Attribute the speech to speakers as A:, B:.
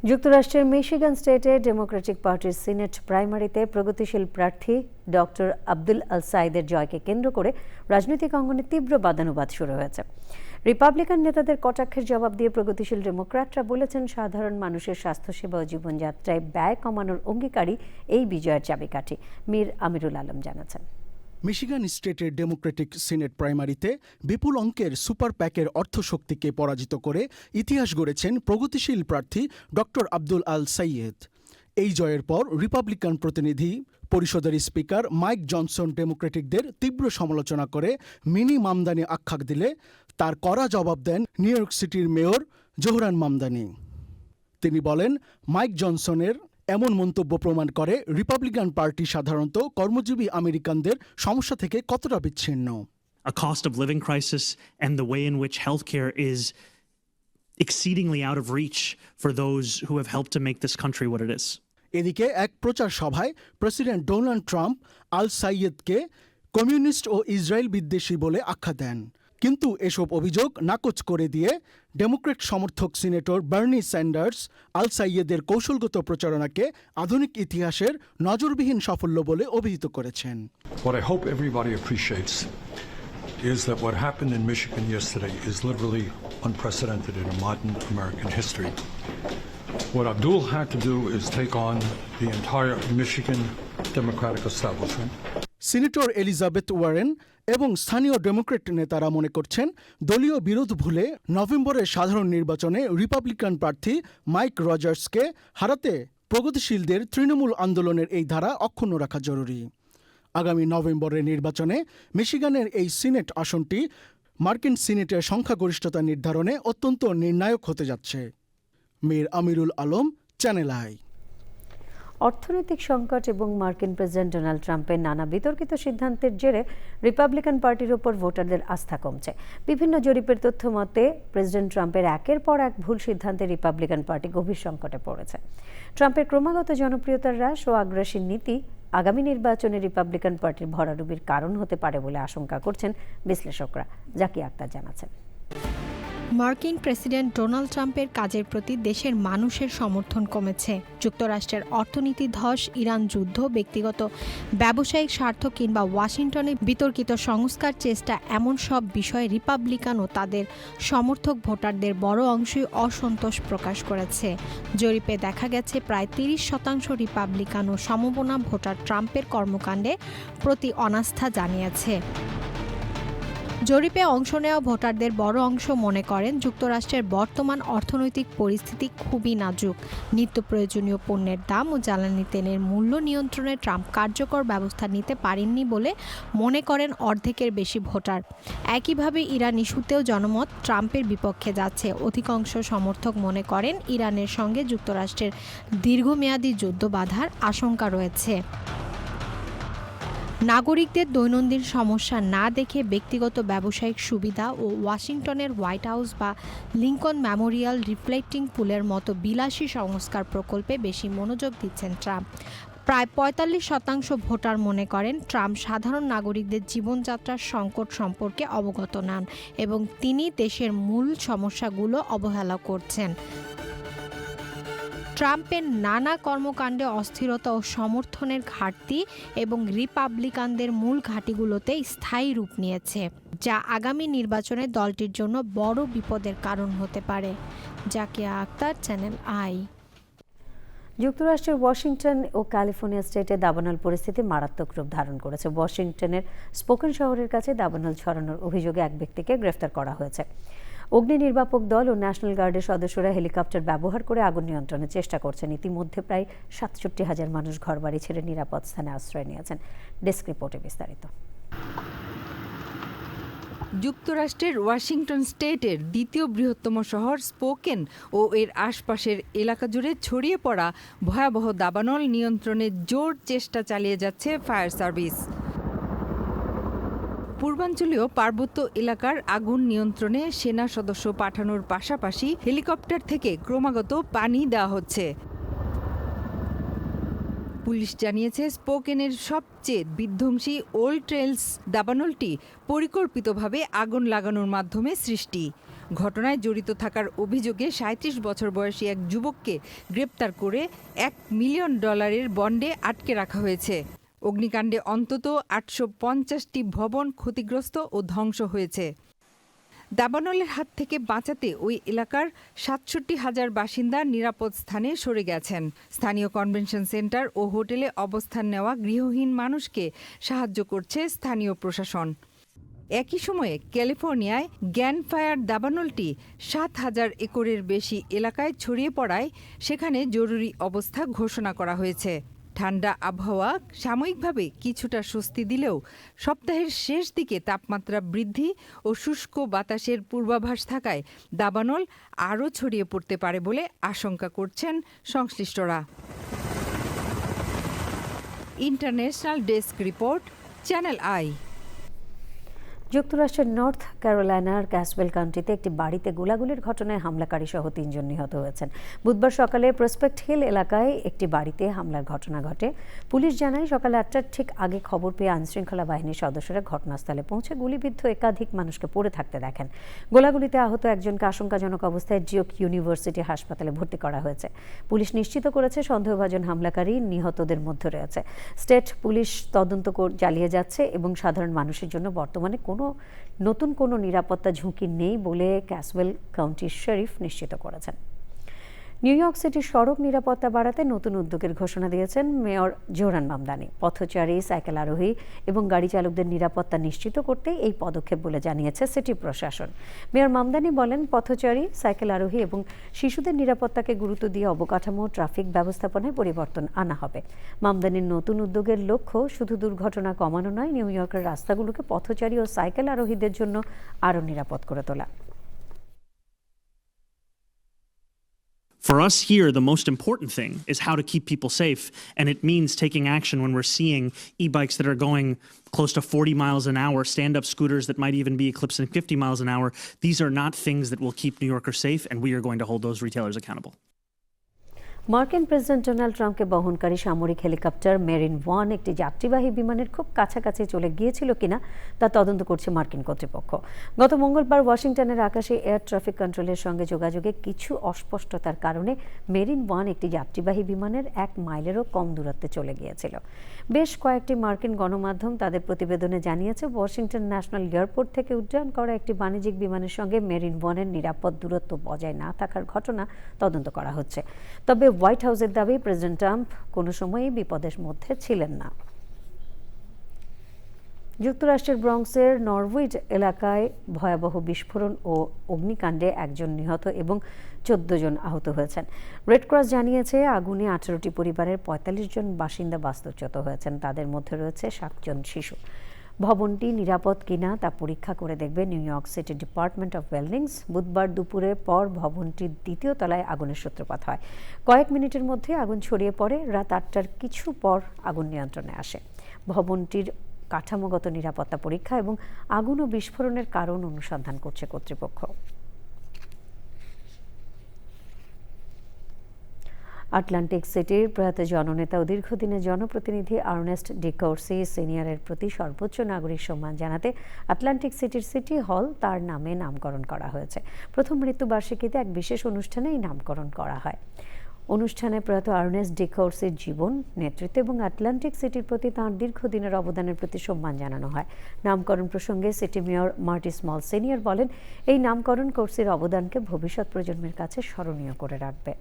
A: যুক্তরাষ্ট্রের মিশিগান স্টেটে ডেমোক্রেটিক পার্টির সিনেট প্রাইমারিতে প্রগতিশীল প্রার্থী ডক্টর আব্দুল আল সাইদের জয়কে কেন্দ্র করে রাজনৈতিক অঙ্গনে তীব্র বাদানুবাদ শুরু হয়েছে। রিপাবলিকান নেতাদের কটাক্ষের জবাব দিয়ে প্রগতিশীল ডেমোক্র্যাটরা বলেছেন, সাধারণ মানুষের স্বাস্থ্যসেবা ও জীবনযাত্রায় ব্যয় কমানোর অঙ্গীকারই এই বিজয়ের চাবিকাঠি। মীর আমিরুল আলম জানাচ্ছেন।
B: মিশিগান স্টেটের ডেমোক্রেটিক সিনেট প্রাইমারিতে বিপুল অঙ্কের সুপার প্যাকের অর্থশক্তিকে পরাজিত করে ইতিহাস গড়েছেন প্রগতিশীল প্রার্থী ডক্টর আব্দুল আল সাইয়েদ। এই জয়ের পর রিপাবলিকান প্রতিনিধি পরিষদের স্পিকার মাইক জনসন ডেমোক্রেটিকদের তীব্র সমালোচনা করে মিনি মামদানি আখ্যা দিলে তার কড়া জবাব দেন নিউ ইয়র্ক সিটির মেয়র জোহরান মামদানি। তিনি বলেন, মাইক জনসনের এমন মন্তব্য প্রমাণ করে রিপাবলিকান পার্টি সাধারণত কর্মজীবী আমেরিকানদের সমস্যা থেকে কতটা বিচ্ছিন্ন।
C: A cost of living crisis and the way in which healthcare is exceedingly out of reach for those who have helped to make this country what it is.
B: এদিকে এক প্রচার সভায় প্রেসিডেন্ট ডোনাল্ড ট্রাম্প আল সাইয়েদকে communist ও Israel বিদ্বেষী বলে আখ্যা দেন, কিন্তু এসব অভিযোগ নাকচ করে দিয়ে ডেমোক্র্যাট সমর্থক সিনেটর বার্নি স্যান্ডার্স আল সাইয়েদের কৌশলগত প্রচারণাকে আধুনিক ইতিহাসের নজরবিহীন সাফল্য বলে অভিহিত করেছেন।
D: What I hope everybody appreciates is that what happened in Michigan yesterday is literally unprecedented in modern American history. What Abdul had to do is take on the entire Michigan Democratic establishment.
B: Senator Elizabeth Warren এবং স্থানীয় Democrat নেতারা মনে করছেন, দলীয় বিরোধ ভুলে নভেম্বরের সাধারণ নির্বাচনে রিপাবলিকান প্রার্থী মাইক রজার্সকে হারাতে প্রগতিশীলদের তৃণমূল আন্দোলনের এই ধারা অক্ষুণ্ণ রাখা জরুরি। আগামী নভেম্বরের নির্বাচনে মিশিগানের এই সিনেট আসনটি মার্কিন সিনেটের সংখ্যাগরিষ্ঠতা নির্ধারণে অত্যন্ত নির্ণায়ক হতে যাচ্ছে। মীর আমিরুল আলম, চ্যানেল আই।
A: অর্থনৈতিক সংকট এবং মার্কিন প্রেসিডেন্ট ডোনাল্ড ট্রাম্পের নানা বিতর্কিত সিদ্ধান্তের জেরে রিপাবলিকান পার্টির ওপর ভোটারদের আস্থা কমছে। বিভিন্ন জরিপের তথ্য মতে প্রেসিডেন্ট ট্রাম্পের একের পর এক ভুল সিদ্ধান্তে রিপাবলিকান পার্টি গভীর সংকটে পড়েছে। ট্রাম্পের ক্রমাগত জনপ্রিয়তার হ্রাস ও আগ্রাসী নীতি আগামী নির্বাচনে রিপাবলিকান পার্টির ভরাডুবির কারণ হতে পারে বলে আশঙ্কা করছেন বিশ্লেষকরা। জাকি আক্তার জানাচ্ছেন।
E: মার্কিন প্রেসিডেন্ট ডোনাল্ড ট্রাম্পের কাজের প্রতি দেশের মানুষের সমর্থন কমেছে। যুক্তরাষ্ট্রের অর্থনীতি ধস, ইরান যুদ্ধ, ব্যক্তিগত ব্যবসায়িক স্বার্থ কিংবা ওয়াশিংটনে বিতর্কিত সংস্কার চেষ্টা, এমন সব বিষয়ে রিপাবলিকান ও তাদের সমর্থক ভোটারদের বড় অংশই অসন্তোষ প্রকাশ করেছে। জরিপে দেখা গেছে প্রায় 30% রিপাবলিকান ও সমমনা ভোটার ট্রাম্পের কর্মকাণ্ডে প্রতি অনাস্থা জানিয়েছে। জরিপে অংশ নেওয়া ভোটারদের বড় অংশ মনে করেন যুক্তরাষ্ট্রের বর্তমান অর্থনৈতিক পরিস্থিতি খুবই নাজুক। নিত্য প্রয়োজনীয় পণ্যের দাম ও জ্বালানি তেলের মূল্য নিয়ন্ত্রণে ট্রাম্প কার্যকর ব্যবস্থা নিতে পারেননি বলে মনে করেন অর্ধেকের বেশি ভোটার। একইভাবে ইরান ইস্যুতেও জনমত ট্রাম্পের বিপক্ষে যাচ্ছে। অধিকাংশ সমর্থক মনে করেন ইরানের সঙ্গে যুক্তরাষ্ট্রের দীর্ঘমেয়াদী যুদ্ধ বাধার আশঙ্কা রয়েছে। নাগরিকদের দৈনন্দিন সমস্যা না দেখে ব্যক্তিগত ব্যবসায়িক সুবিধা ও ওয়াশিংটনের হোয়াইট হাউস বা লিঙ্কন মেমোরিয়াল রিফ্লেক্টিং পুলের মতো বিলাসী সংস্কার প্রকল্পে বেশি মনোযোগ দিচ্ছেন ট্রাম্প। প্রায় 45% ভোটার মনে করেন ট্রাম্প সাধারণ নাগরিকদের জীবনযাত্রার সংকট সম্পর্কে অবগত নন এবং তিনি দেশের মূল সমস্যাগুলো অবহেলা করছেন। ট্রাম্পের নানা কর্মকাণ্ডে অস্থিরতা ও সমর্থনের ঘাটতি এবং রিপাবলিকানদের মূল ঘাঁটিগুলোতে স্থায়ী রূপ নিয়েছে, যা আগামী নির্বাচনে দলটির জন্য বড় বিপদের কারণ হতে পারে। Zakia Akter, Channel I.
A: যুক্তরাষ্ট্রের ওয়াশিংটন ও ক্যালিফোর্নিয়া স্টেটে দাবানল পরিস্থিতি মারাত্মক রূপ ধারণ করেছে। ওয়াশিংটনের স্পোকেন শহরের কাছে দাবানল ছড়ানোর অভিযোগে এক ব্যক্তিকে গ্রেফতার করা হয়েছে। অগ্নি নির্বাপক দল ও ন্যাশনাল গার্ডের সদস্যরা হেলিকপ্টার ব্যবহার করে আগুন নিয়ন্ত্রণের চেষ্টা করছেন। ইতিমধ্যে প্রায় 67,000 মানুষ ঘরবাড়ি ছেড়ে নিরাপদ স্থানে আশ্রয় নিয়েছেন। ডেস্ক রিপোর্টে বিস্তারিত।
F: যুক্তরাষ্ট্রের ওয়াশিংটন স্টেটের দ্বিতীয় বৃহত্তম শহর স্পোকেন ও এর আশপাশের এলাকা জুড়ে ছড়িয়ে পড়া ভয়াবহ দাবানল নিয়ন্ত্রণের জোর চেষ্টা চালিয়ে যাচ্ছে ফায়ার সার্ভিস। পূর্বাঞ্চলীয় পার্বত্য এলাকার আগুন নিয়ন্ত্রণে সেনা সদস্য পাঠানোর পাশাপাশি হেলিকপ্টার থেকে ক্রমাগত পানি দেওয়া হচ্ছে। পুলিশ জানিয়েছে স্পোকেনের সবচেয়ে বিধ্বংসী ওল্ড ট্রেলস দাবানলটি পরিকল্পিতভাবে আগুন লাগানোর মাধ্যমে সৃষ্টি। ঘটনায় জড়িত থাকার অভিযোগে ৩৭ বছর বয়সী এক যুবককে গ্রেপ্তার করে $1 মিলিয়ন বন্ডে আটকে রাখা হয়েছে। অগ্নিকাণ্ডে অন্তত ৮৫০টি ভবন ক্ষতিগ্রস্ত ও ধ্বংস হয়েছে। দাবানলের হাত থেকে বাঁচাতে ওই এলাকার ৬৭,০০০ বাসিন্দা নিরাপদ স্থানে সরে গেছেন। স্থানীয় কনভেনশন সেন্টার ও হোটেলে অবস্থান নেওয়া গৃহহীন মানুষকে সাহায্য করছে স্থানীয় প্রশাসন। একই সময়ে ক্যালিফোর্নিয়ায় গ্যান ফায়ার দাবানলটি ৭,০০০ একরের বেশি এলাকায় ছড়িয়ে পড়ায় সেখানে জরুরি অবস্থা ঘোষণা করা হয়েছে। ঠান্ডা আবহাওয়া সাময়িকভাবে কিছুটা স্বস্তি দিলেও সপ্তাহের শেষ দিকে তাপমাত্রা বৃদ্ধি ও শুষ্ক বাতাসের পূর্বাভাস থাকায় দাবানল আরও ছড়িয়ে পড়তে পারে বলে আশঙ্কা করছেন সংশ্লিষ্টরা। International desk report, channel I.
A: যুক্তরাষ্ট্রের নর্থ ক্যারোলাইনার ক্যাসওয়েল কাউন্টিতে একটি বাড়িতে গোলাগুলির ঘটনায় হামলাকারী সহ ৩ জন নিহত হয়েছেন। বুধবার সকালে প্রসপেক্ট হিল এলাকায় একটি বাড়িতে হামলার ঘটনা ঘটে। পুলিশ জানায় সকাল ৮টার ঠিক আগে খবর পেয়ে আইনশৃঙ্খলা বাহিনীর সদস্যরা ঘটনাস্থলে পৌঁছে গুলিবিদ্ধ একাধিক মানুষকে পড়ে থাকতে দেখেন। গোলাগুলিতে আহত একজনকে আশঙ্কাজনক অবস্থায় ডিউক ইউনিভার্সিটি হাসপাতালে ভর্তি করা হয়েছে। পুলিশ নিশ্চিত করেছে সন্দেহভাজন হামলাকারী নিহতদের মধ্যে রয়েছে। স্টেট পুলিশ তদন্ত চালিয়ে যাচ্ছে এবং সাধারণ মানুষের জন্য বর্তমানে নতুন কোনো নিরাপত্তা ঝুঁকি নেই বলে ক্যাসওয়েল কাউন্টির শেরিফ নিশ্চিত করেছেন। নিউ ইয়র্ক সিটির সড়ক নিরাপত্তা বাড়াতে নতুন উদ্যোগের ঘোষণা দিয়েছেন মেয়র জোহরান মামদানি। পথচারী, সাইকেল আরোহী এবং গাড়ি চালকদের নিরাপত্তা নিশ্চিত করতে এই পদক্ষেপ বলে জানিয়েছে সিটি প্রশাসন। মেয়র মামদানি বলেন, পথচারী, সাইকেল আরোহী এবং শিশুদের নিরাপত্তাকে গুরুত্ব দিয়ে অবকাঠামো ট্রাফিক ব্যবস্থাপনায় পরিবর্তন আনা হবে। মামদানির নতুন উদ্যোগের লক্ষ্য শুধু দুর্ঘটনা কমানো নয়, নিউ ইয়র্কের রাস্তাগুলোকে পথচারী ও সাইকেল আরোহীদের জন্য আরও নিরাপদ করে তোলা।
C: For us here, the most important thing is how to keep people safe, and it means taking action when we're seeing e-bikes that are going close to 40 miles an hour, stand-up scooters that might even be eclipsing 50 miles an hour. These are not things that will keep New Yorkers safe, and we are going to hold those retailers accountable.
A: মার্কিন president Donald ট্রাম্পকে বহনকারী সামরিক helicopter marine one একটি যাত্রীবাহী বিমানের খুব কাছাকাছি চলে গিয়েছিল কিনা তা তদন্ত করছে মার্কিন কর্তৃপক্ষ। গত মঙ্গলবার ওয়াশিংটনের আকাশে এয়ার ট্রাফিক কন্ট্রোলের সঙ্গে যোগাযোগে কিছু অস্পষ্টতার কারণে মেরিন ওয়ান একটি যাত্রীবাহী বিমানের 1 মাইলেরও কম দূরত্বে চলে গিয়েছিল। বেশ কয়েকটি মার্কিন গণমাধ্যম তাদের প্রতিবেদনে জানিয়েছে, ওয়াশিংটন ন্যাশনাল এয়ারপোর্ট থেকে উড্ডয়ন করা একটি বাণিজ্যিক বিমানের সঙ্গে মেরিন ওয়ানের নিরাপদ দূরত্ব বজায় না থাকার ঘটনা তদন্ত করা হচ্ছে। তবে হোয়াইট হাউসের দাবি, প্রেসিডেন্ট ট্রাম্প কোনো সময়ই বিপদের মধ্যে ছিলেন না। যুক্তরাষ্ট্রের ব্রঙ্কসের নরউইচ এলাকায় ভয়াবহ বিস্ফোরণ ও অগ্নিকাণ্ডে 1 জন নিহত এবং 14 জন আহত হয়েছেন। রেড ক্রস জানিয়েছে, আগুনে 18টি পরিবারের 45 জন বাসিন্দা বাস্তুচ্যুত হয়েছেন। তাদের মধ্যে রয়েছে 7 জন শিশু। ভবনটি নিরাপদ কিনা তা পরীক্ষা করে দেখবে new York city department of buildings. বুধবার দুপুরের পর ভবনটির 2য় তলায় আগুনের সূত্রপাত হয়। কয়েক মিনিটের মধ্যে আগুন ছড়িয়ে পড়ে। রাত 8টার কিছু পর আগুন নিয়ন্ত্রণে আসে। ভবনটির কাঠামোগত নিরাপত্তা পরীক্ষা এবং আগুন ও বিস্ফোরণের কারণ অনুসন্ধান করছে কর্তৃপক্ষ। আটলান্টিক সিটির প্রয়াত জননেতা ও দীর্ঘদিনের জনপ্রতিনিধি আর্নেস্ট ডিকোর্সি সিনিয়রের প্রতি সর্বোচ্চ নাগরিক সম্মান জানাতে আটলান্টিক সিটির সিটি হল তার নামে নামকরণ করা হয়েছে। প্রথম মৃত্যুবার্ষিকীতে এক বিশেষ অনুষ্ঠানে এই নামকরণ করা হয়। অনুষ্ঠানে প্রয়াত আর্নেস্ট ডিকোর্সির জীবন, নেতৃত্ব এবং আটলান্টিক সিটির প্রতি তাঁর দীর্ঘদিনের অবদানের প্রতি সম্মান জানানো হয়। নামকরণ প্রসঙ্গে সিটি মেয়র মার্টি স্মল সিনিয়র বলেন, এই নামকরণ কোর্সির অবদানকে ভবিষ্যৎ প্রজন্মের কাছে স্মরণীয় করে রাখবে।